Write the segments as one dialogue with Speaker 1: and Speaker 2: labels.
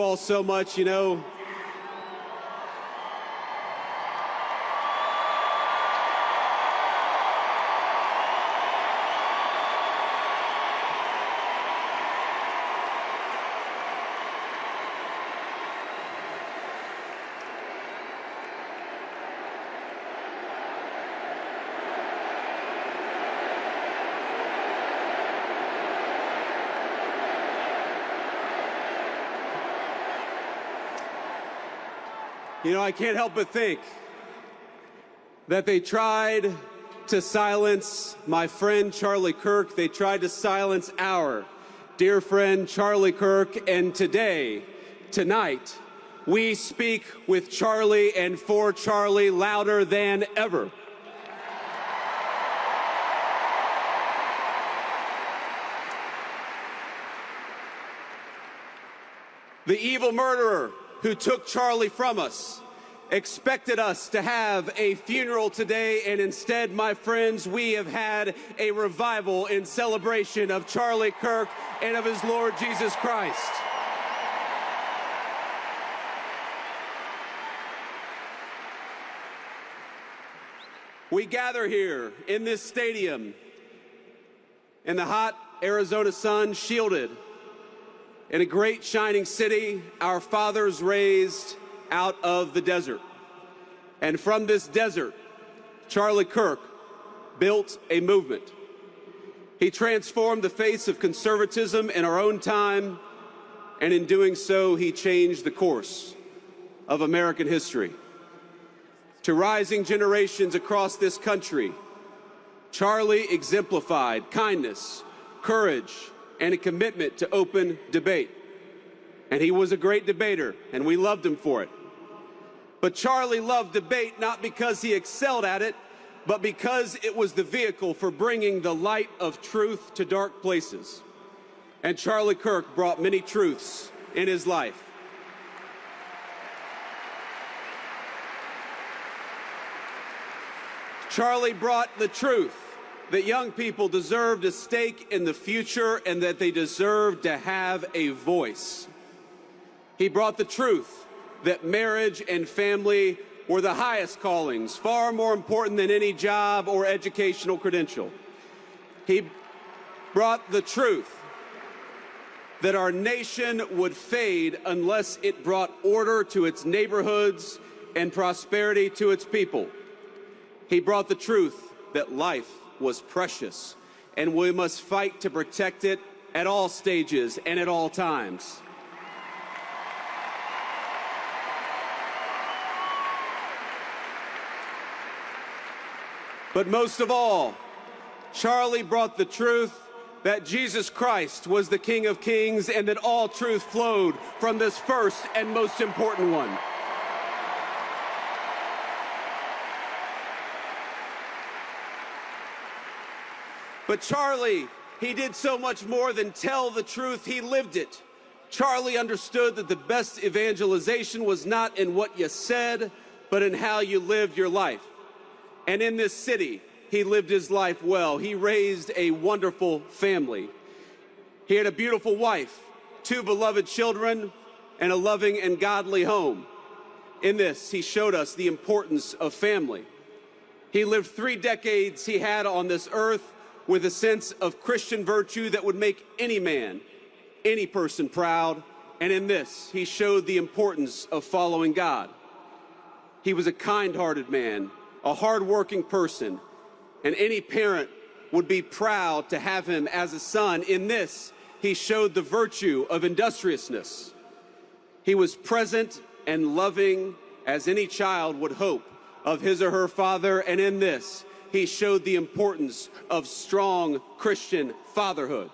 Speaker 1: all so much, you know. You know, I can't help but think that they tried to silence my friend Charlie Kirk. They tried to silence our dear friend Charlie Kirk. And tonight, we speak with Charlie and for Charlie louder than ever. The evil murderer who took Charlie from us expected us to have a funeral today, and instead, my friends, we have had a revival in celebration of Charlie Kirk and of his Lord Jesus Christ. We gather here in this stadium in the hot Arizona sun, shielded in a great shining city our fathers raised out of the desert. And from this desert, Charlie Kirk built a movement. He transformed the face of conservatism in our own time, and in doing so, he changed the course of American history. To rising generations across this country, Charlie exemplified kindness, courage, and a commitment to open debate. And he was a great debater, and we loved him for it. But Charlie loved debate not because he excelled at it, but because it was the vehicle for bringing the light of truth to dark places. And Charlie Kirk brought many truths in his life. Charlie brought the truth that young people deserved a stake in the future and that they deserved to have a voice. He brought the truth that marriage and family were the highest callings, far more important than any job or educational credential. He brought the truth that our nation would fade unless it brought order to its neighborhoods and prosperity to its people. He brought the truth that life was precious, and we must fight to protect it at all stages and at all times. But most of all, Charlie brought the truth that Jesus Christ was the King of Kings and that all truth flowed from this first and most important one. But Charlie, he did so much more than tell the truth, he lived it. Charlie understood that the best evangelization was not in what you said, but in how you lived your life. And in this city, he lived his life well. He raised a wonderful family. He had a beautiful wife, 2 beloved children, and a loving and godly home. In this, he showed us the importance of family. He lived 3 decades he had on this earth with a sense of Christian virtue that would make any man, any person proud. And in this, he showed the importance of following God. He was a kind-hearted man, a hard-working person, and any parent would be proud to have him as a son. In this, he showed the virtue of industriousness. He was present and loving as any child would hope of his or her father, and in this, he showed the importance of strong Christian fatherhood.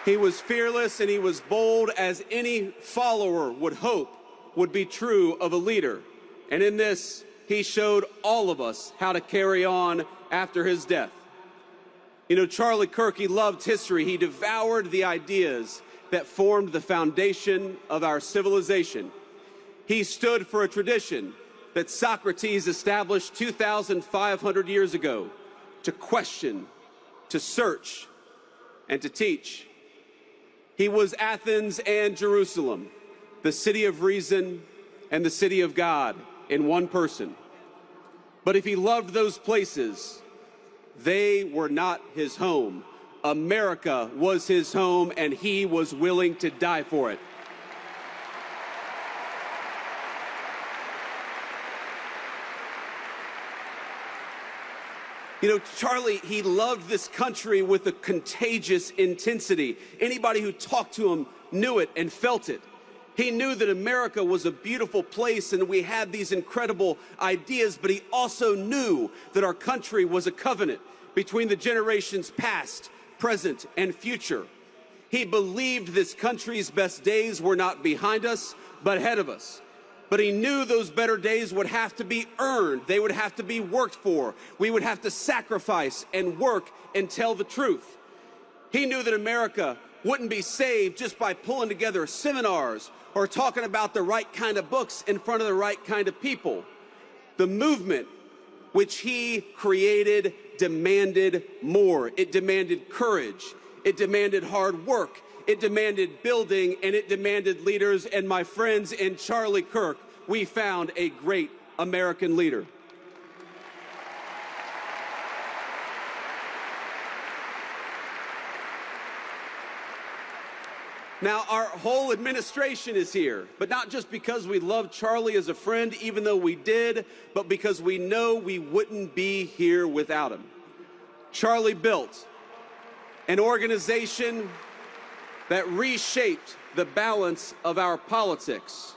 Speaker 1: He was fearless and he was bold as any follower would hope would be true of a leader. And in this, he showed all of us how to carry on after his death. You know, Charlie Kirk, he loved history. He devoured the ideas that formed the foundation of our civilization. He stood for a tradition that Socrates established 2,500 years ago, to question, to search, and to teach. He was Athens and Jerusalem, the city of reason and the city of God in one person. But if he loved those places, they were not his home. America was his home, and he was willing to die for it. You know, Charlie, he loved this country with a contagious intensity. Anybody who talked to him knew it and felt it. He knew that America was a beautiful place and we had these incredible ideas, but he also knew that our country was a covenant between the generations past, present, and future. He believed this country's best days were not behind us, but ahead of us. But he knew those better days would have to be earned. They would have to be worked for. We would have to sacrifice and work and tell the truth. He knew that America wouldn't be saved just by pulling together seminars or talking about the right kind of books in front of the right kind of people. The movement which he created demanded more. It demanded courage. It demanded hard work. It demanded building, and it demanded leaders. And my friends, in Charlie Kirk, we found a great American leader. Now, our whole administration is here, but not just because we love Charlie as a friend, even though we did, but because we know we wouldn't be here without him. Charlie built an organization that reshaped the balance of our politics.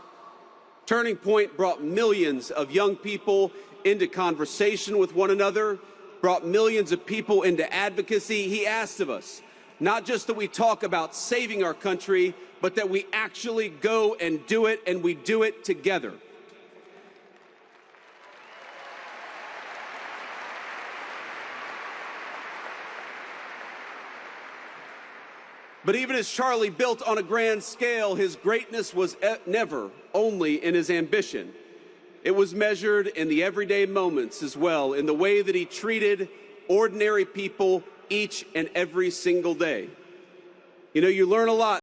Speaker 1: Turning Point brought millions of young people into conversation with one another, brought millions of people into advocacy. He asked of us, not just that we talk about saving our country, but that we actually go and do it, and we do it together. But even as Charlie built on a grand scale, his greatness was never only in his ambition. It was measured in the everyday moments as well, in the way that he treated ordinary people each and every single day. You know, you learn a lot